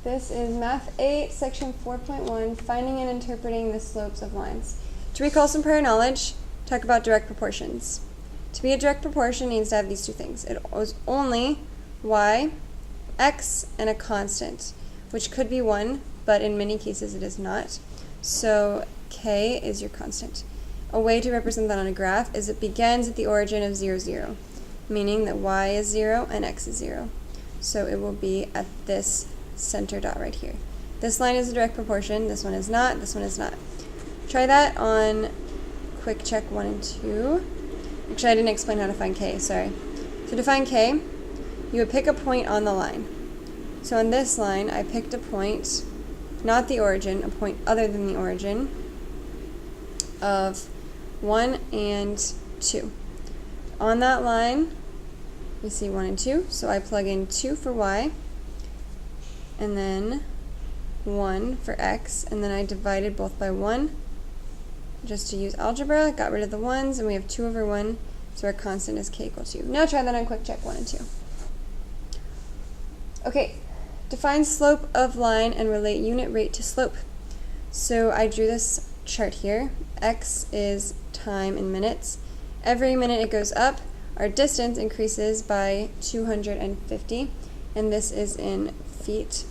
This is Math 8, Section 4.1, Finding and Interpreting the Slopes of Lines. To recall some prior knowledge, talk about direct proportions. To be a direct proportion, it needs to have these two things. It was only y, x, and a constant, which could be 1, but in many cases it is not. So k is your constant. A way to represent that on a graph is it begins at the origin of 0, 0, meaning that y is 0 and x is 0. So it will be at this center dot right here. This line is a direct proportion, this one is not, this one is not. Try that on quick check 1 and 2. Actually, I didn't explain how to find k, sorry. So to find k, you would pick a point on the line. So on this line, I picked a point, not the origin, a point other than the origin, of 1 and 2. On that line, we see 1 and 2, so I plug in 2 for y, and then 1 for x, and then I divided both by 1, just to use algebra, got rid of the 1's, and we have 2 over 1, so our constant is k equals 2. Now try that on quick check 1 and 2. Okay, define slope of line and relate unit rate to slope. So I drew this chart here. X is time in minutes. Every minute it goes up, our distance increases by 250, and this is in feet.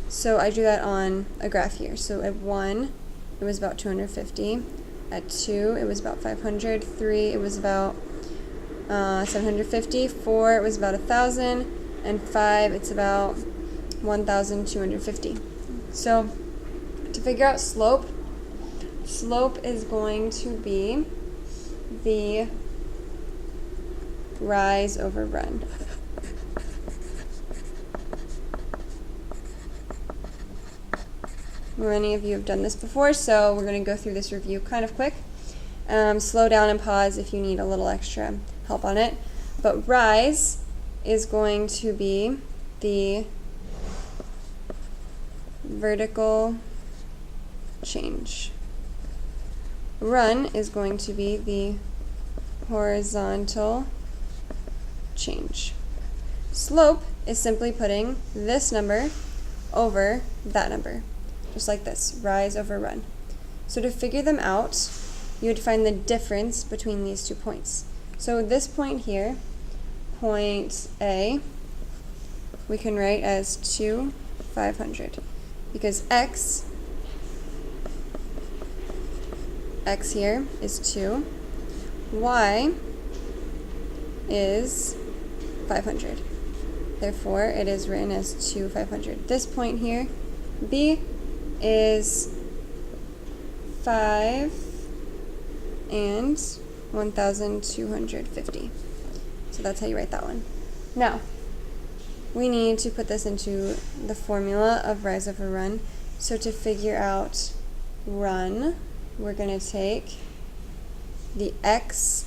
So I drew that on a graph here. So at 1, it was about 250. At 2, it was about 500. 3, it was about 750. 4, it was about 1,000. And 5, it's about 1,250. So to figure out slope, slope is going to be the rise over run. Many of you have done this before, so we're going to go through this review kind of quick. Slow down and pause if you need a little extra help on it. But rise is going to be the vertical change. Run is going to be the horizontal change. Slope is simply putting this number over that number, just like this, rise over run. So to figure them out, you would find the difference between these 2 points. So this point here, point A, we can write as 2, 500, because x here is 2, y is 500. Therefore, it is written as 2, 500. This point here, B, is 5 and 1,250. So that's how you write that one. Now, we need to put this into the formula of rise over run. So to figure out run, we're going to take the xb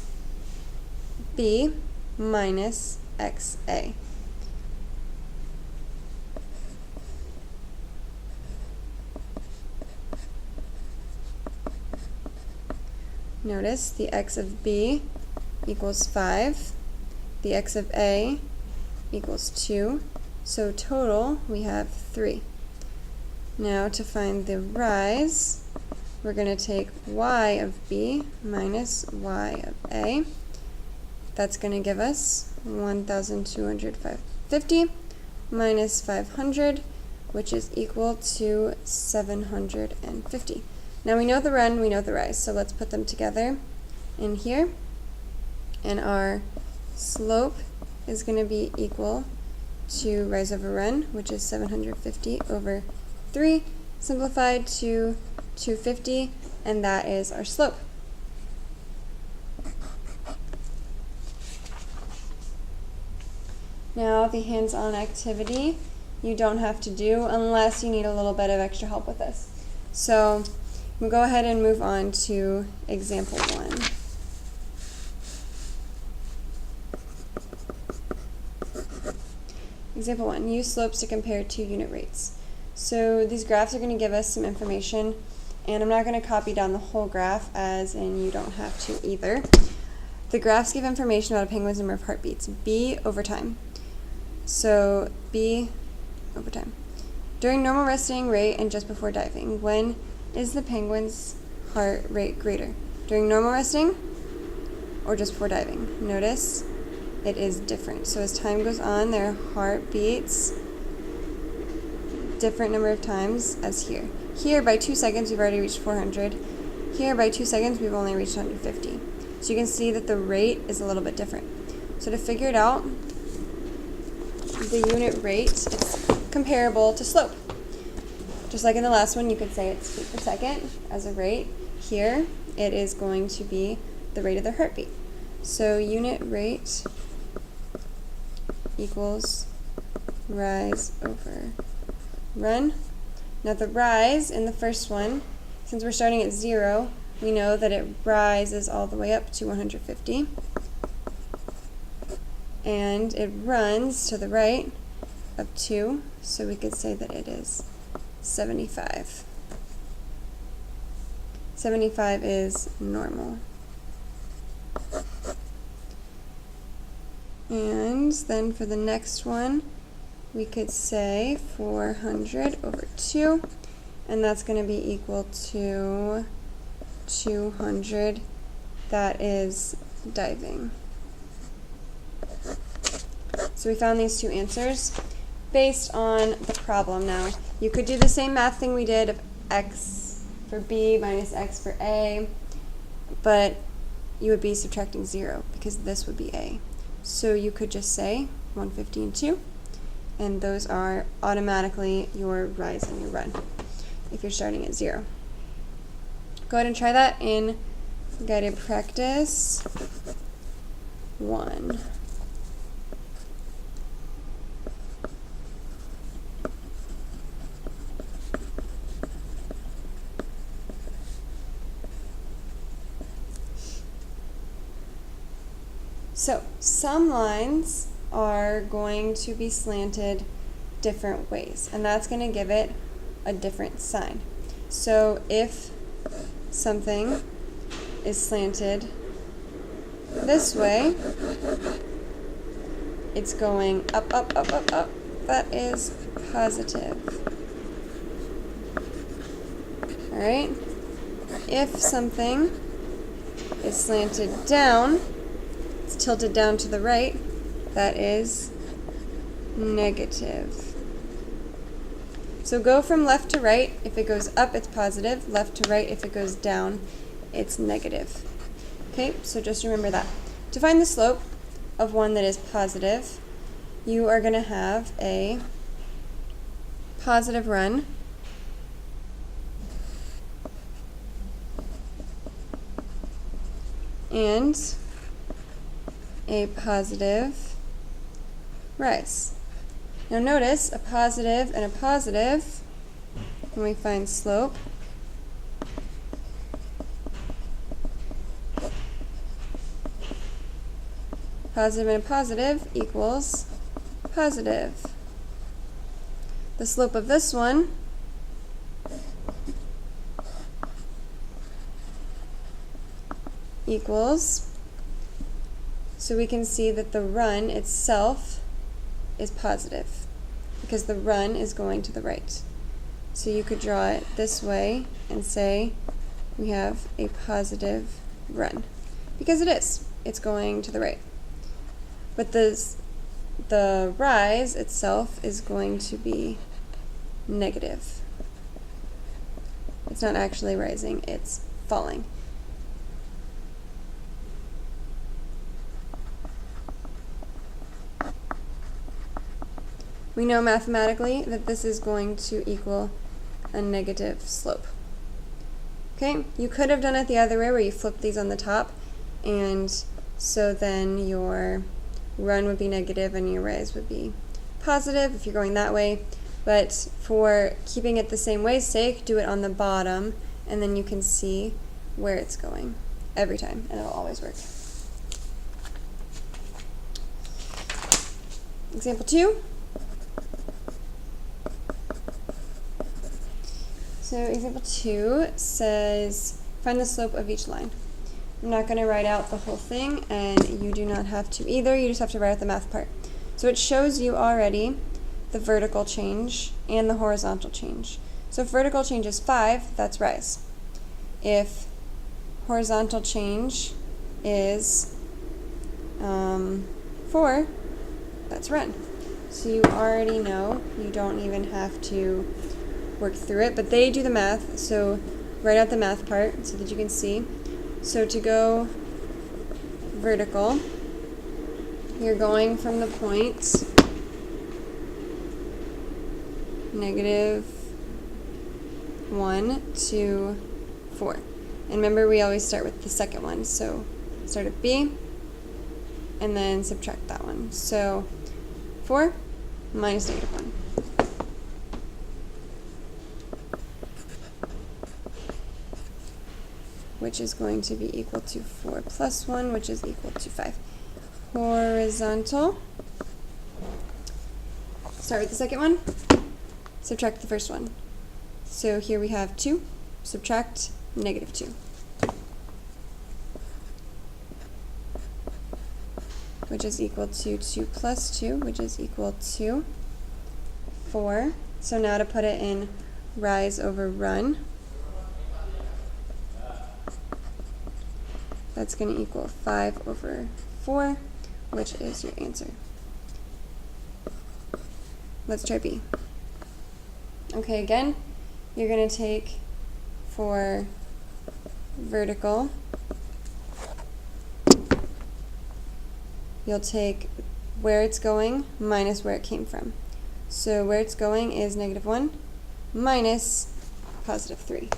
minus xa. Notice the x of b equals 5, the x of a equals 2, so total we have 3. Now to find the rise, we're going to take y of b minus y of a. That's going to give us 1,250 minus 500, which is equal to 750. Now we know the run, we know the rise, so let's put them together in here. And our slope is going to be equal to rise over run, which is 750 over 3, simplified to 250, and that is our slope. Now the hands-on activity you don't have to do unless you need a little bit of extra help with this. So we'll go ahead and move on to example 1. Example 1, use slopes to compare 2 unit rates. So these graphs are going to give us some information, and I'm not going to copy down the whole graph, as in you don't have to either. The graphs give information about a penguin's number of heartbeats, B over time. So B over time. During normal resting rate and just before diving, when is the penguin's heart rate greater? During normal resting or just before diving? Notice it is different. So as time goes on, their heart beats different number of times as here. Here, by 2 seconds, we've already reached 400. Here, by 2 seconds, we've only reached 150. So you can see that the rate is a little bit different. So to figure it out, the unit rate is comparable to slope. Just like in the last one, you could say it's feet per second as a rate. Here, it is going to be the rate of their heartbeat. So unit rate equals rise over run. Now the rise in the first one, since we're starting at 0, we know that it rises all the way up to 150. And it runs to the right of 2, so we could say that it is 75. 75 is normal. And then for the next one, we could say 400 over 2, and that's going to be equal to 200. That is diving. So we found these two answers based on the problem. Now, you could do the same math thing we did of x for b minus x for a, but you would be subtracting 0 because this would be a. So you could just say 150 and 2, and those are automatically your rise and your run if you're starting at 0. Go ahead and try that in guided practice 1. So some lines are going to be slanted different ways, and that's going to give it a different sign. So if something is slanted this way, it's going up, up, up, up, up. That is positive. All right? If something is slanted down, it's tilted down to the right, that is negative. So go from left to right. If it goes up, it's positive. Left to right, if it goes down, it's negative. Okay, so just remember that. To find the slope of one that is positive, you are going to have a positive run and a positive rise. Now notice a positive and a positive, when we find slope, positive and a positive equals positive. The slope of this one equals, so we can see that the run itself is positive because the run is going to the right. So you could draw it this way and say we have a positive run because it is. It's going to the right. But the rise itself is going to be negative. It's not actually rising, it's falling. We know mathematically that this is going to equal a negative slope. Okay, you could have done it the other way where you flip these on the top, and so then your run would be negative and your rise would be positive if you're going that way. But for keeping it the same way's sake, do it on the bottom, and then you can see where it's going every time, and it'll always work. Example 2. So example 2 says, find the slope of each line. I'm not going to write out the whole thing, and you do not have to either. You just have to write out the math part. So it shows you already the vertical change and the horizontal change. So if vertical change is 5, that's rise. If horizontal change is 4, that's run. So you already know, you don't even have to work through it, but they do the math, so write out the math part so that you can see. So to go vertical, you're going from the point -1 to 4. And remember, we always start with the second one, so start at B and then subtract that one. So 4 minus -1. Which is going to be equal to 4 plus 1, which is equal to 5. Horizontal. Start with the second one, subtract the first one. So here we have 2, subtract -2. Which is equal to 2 plus 2, which is equal to 4. So now to put it in rise over run, that's going to equal 5 over 4, which is your answer. Let's try B. Okay, again, you're going to take for vertical, you'll take where it's going minus where it came from. So where it's going is -1 minus +3,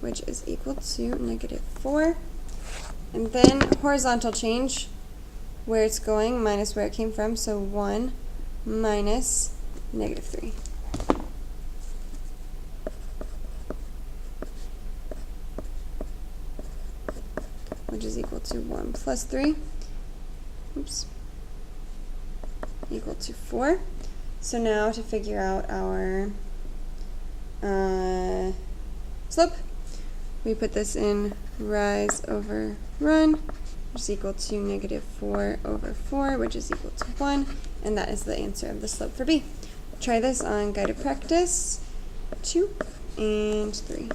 which is equal to -4. And then horizontal change, where it's going minus where it came from, so 1 minus -3. Which is equal to 1 plus 3, oops, equal to 4. So now to figure out our slope, we put this in rise over run, which is equal to -4 over 4, which is equal to 1, and that is the answer of the slope for B. Try this on guided practice 2 and 3.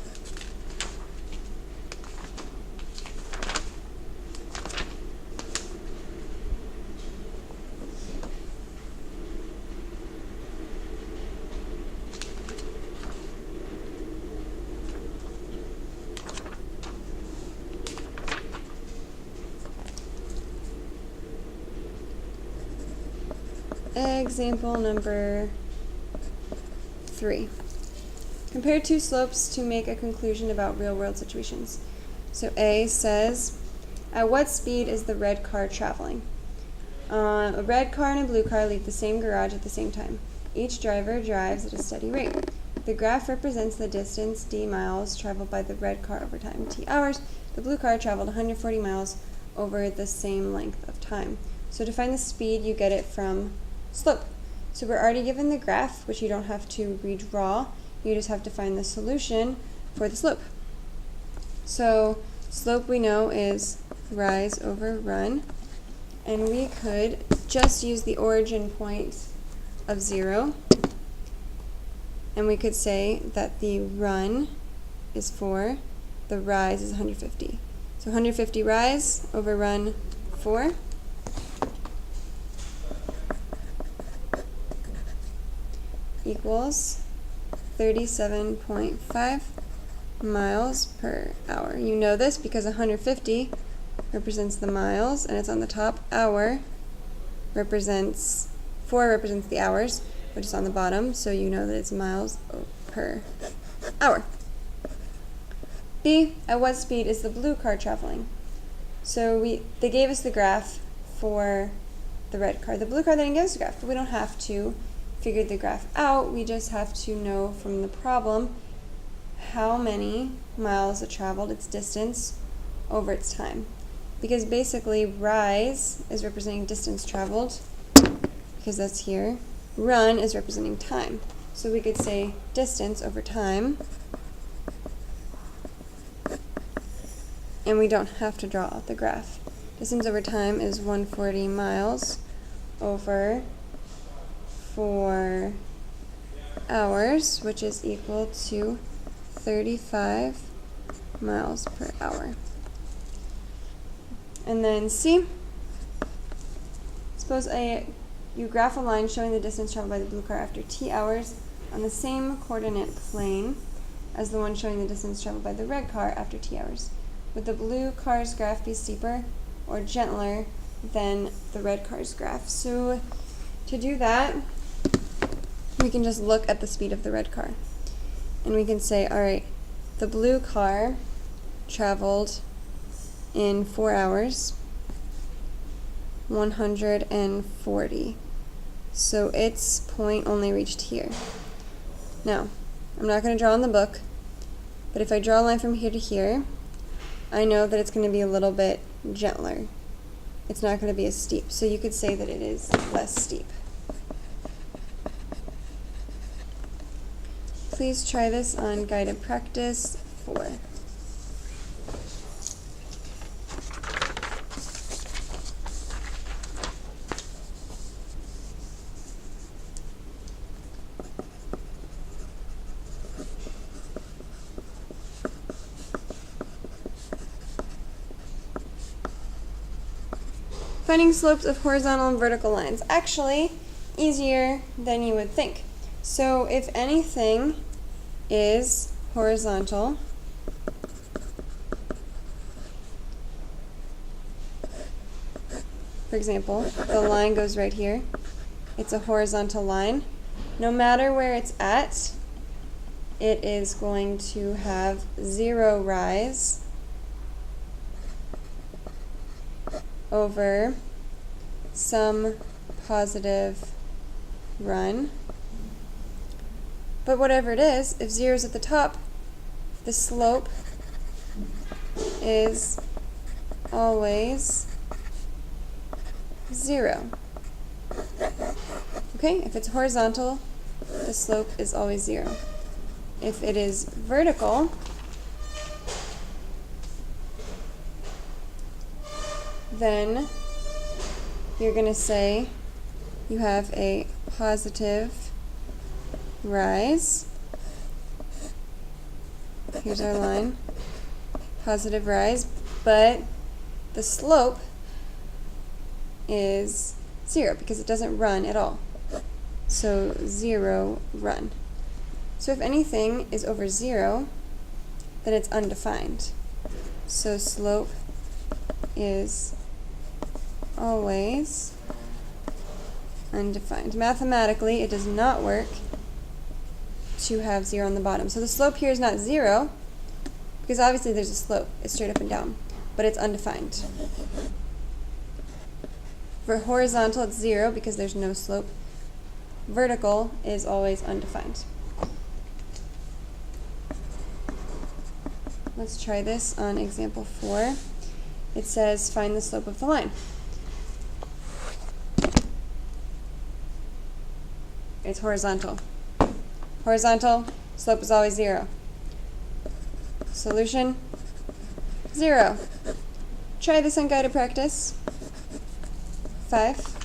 Example number 3. Compare two slopes to make a conclusion about real-world situations. So A says, at what speed is the red car traveling? A red car and a blue car leave the same garage at the same time. Each driver drives at a steady rate. The graph represents the distance, d miles, traveled by the red car over time, t hours. The blue car traveled 140 miles over the same length of time. So to find the speed, you get it from slope. So we're already given the graph, which you don't have to redraw. You just have to find the solution for the slope. So slope we know is rise over run, and we could just use the origin point of 0, and we could say that the run is 4, the rise is 150. So 150 rise over run 4. Equals 37.5 miles per hour. You know this because 150 represents the miles and it's on the top. Hour represents, 4 represents the hours, which is on the bottom, so you know that it's miles per hour. B, at what speed is the blue car traveling? So they gave us the graph for the red car. The blue car, they didn't give us a graph, but we don't have to figure the graph out. We just have to know from the problem how many miles it traveled, its distance, over its time. Because basically rise is representing distance traveled, because that's here. Run is representing time. So we could say distance over time, and we don't have to draw out the graph. Distance over time is 140 miles over 4 hours, which is equal to 35 miles per hour. And then C, suppose you graph a line showing the distance traveled by the blue car after t hours on the same coordinate plane as the one showing the distance traveled by the red car after t hours. Would the blue car's graph be steeper or gentler than the red car's graph? So to do that, we can just look at the speed of the red car. And we can say, all right, the blue car traveled in 4 hours, 140. So its point only reached here. Now, I'm not going to draw in the book, but if I draw a line from here to here, I know that it's going to be a little bit gentler. It's not going to be as steep. So you could say that it is less steep. Please try this on guided practice 4. Finding slopes of horizontal and vertical lines. Actually, easier than you would think. So if anything is horizontal, for example, the line goes right here. It's a horizontal line. No matter where it's at, it is going to have 0 rise over some positive run. But whatever it is, if 0 is at the top, the slope is always 0. Okay, if it's horizontal, the slope is always 0. If it is vertical, then you're going to say you have a positive rise. Here's our line. Positive rise, but the slope is 0 because it doesn't run at all. So 0 run. So if anything is over 0, then it's undefined. So slope is always undefined. Mathematically, it does not work to have 0 on the bottom. So the slope here is not 0, because obviously there's a slope. It's straight up and down, but it's undefined. For horizontal, it's 0 because there's no slope. Vertical is always undefined. Let's try this on example 4. It says, find the slope of the line. It's horizontal. Horizontal, slope is always 0. Solution, 0. Try this on guided practice 5.